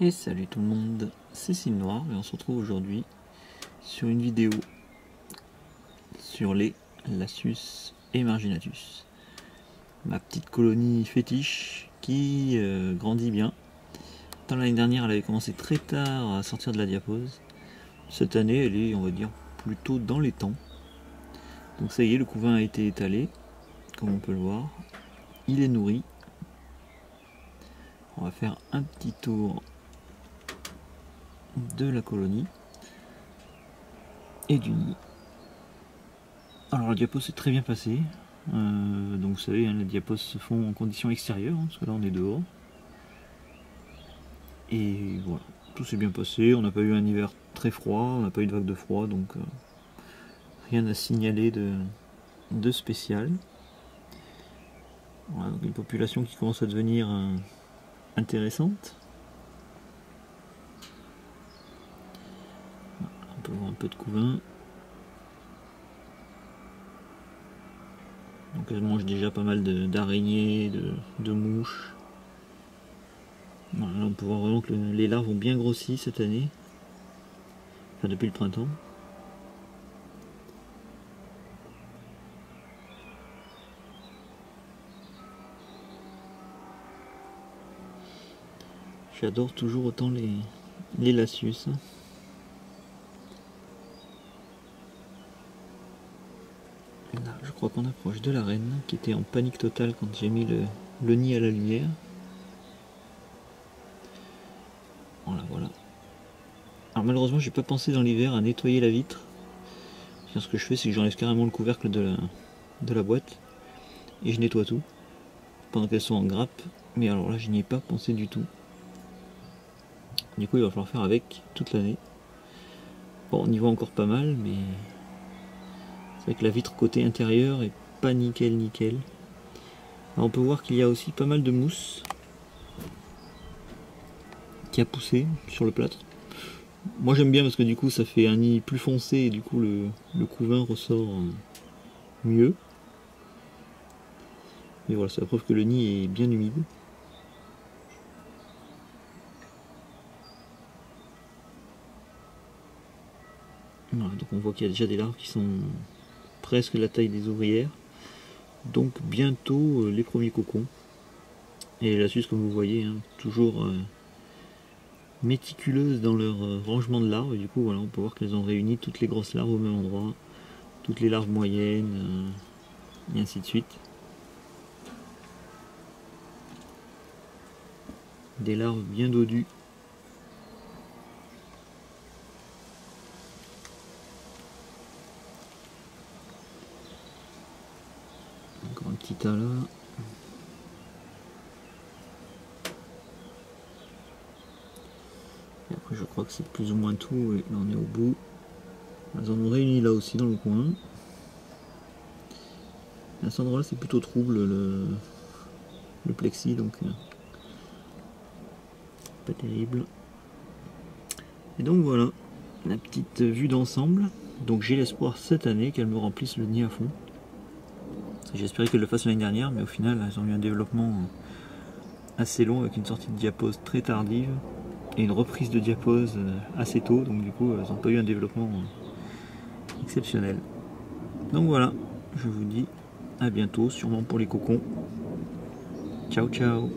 Et salut tout le monde, c'est Cils Noir et on se retrouve aujourd'hui sur une vidéo sur les Lasius et Marginatus. Ma petite colonie fétiche qui grandit bien. Tant l'année dernière elle avait commencé très tard à sortir de la diapose. Cette année elle est, on va dire, plutôt dans les temps. Donc ça y est, le couvain a été étalé, comme on peut le voir. Il est nourri. On va faire un petit tour de la colonie et du nid. Alors la diapose s'est très bien passée, donc vous savez, hein, les diaposes se font en conditions extérieures, hein, parce que là on est dehors. Et voilà, tout s'est bien passé, on n'a pas eu un hiver très froid, on n'a pas eu de vague de froid, donc rien à signaler de spécial. Voilà, donc une population qui commence à devenir intéressante. On peut voir un peu de couvain. Donc elle mange déjà pas mal d'araignées, de mouches. Voilà, là on peut voir vraiment que les larves ont bien grossi cette année. Enfin depuis le printemps. J'adore toujours autant les Lasius. Là, je crois qu'on approche de la reine qui était en panique totale quand j'ai mis le nid à la lumière. Voilà. Alors malheureusement j'ai pas pensé dans l'hiver à nettoyer la vitre. Ce que je fais c'est que j'enlève carrément le couvercle de la boîte et je nettoie tout pendant qu'elles sont en grappe. Mais alors là je n'y ai pas pensé du tout. Du coup il va falloir faire avec toute l'année. Bon on y voit encore pas mal mais c'est vrai que la vitre côté intérieur est pas nickel. Alors, on peut voir qu'il y a aussi pas mal de mousse qui a poussé sur le plâtre. Moi j'aime bien parce que du coup ça fait un nid plus foncé et du coup le couvain ressort mieux. Mais voilà, c'est la preuve que le nid est bien humide. Voilà, donc on voit qu'il y a déjà des larves qui sont presque la taille des ouvrières. Donc bientôt les premiers cocons. Et les Lasius, comme vous voyez, hein, toujours méticuleuses dans leur rangement de larves. Et du coup voilà, on peut voir qu'elles ont réuni toutes les grosses larves au même endroit, toutes les larves moyennes, et ainsi de suite. Des larves bien dodues. Encore un petit tas là. Et après je crois que c'est plus ou moins tout, et là on est au bout. Elles en ont réuni là aussi dans le coin. À cet endroit là c'est plutôt trouble le plexi, donc pas terrible. Et donc voilà, la petite vue d'ensemble. Donc j'ai l'espoir cette année qu'elles me remplissent le nid à fond. J'espérais qu'elles le fassent l'année dernière, mais au final elles ont eu un développement assez long avec une sortie de diapose très tardive et une reprise de diapose assez tôt, donc du coup elles n'ont pas eu un développement exceptionnel. Donc voilà, je vous dis à bientôt, sûrement pour les cocons. Ciao ciao.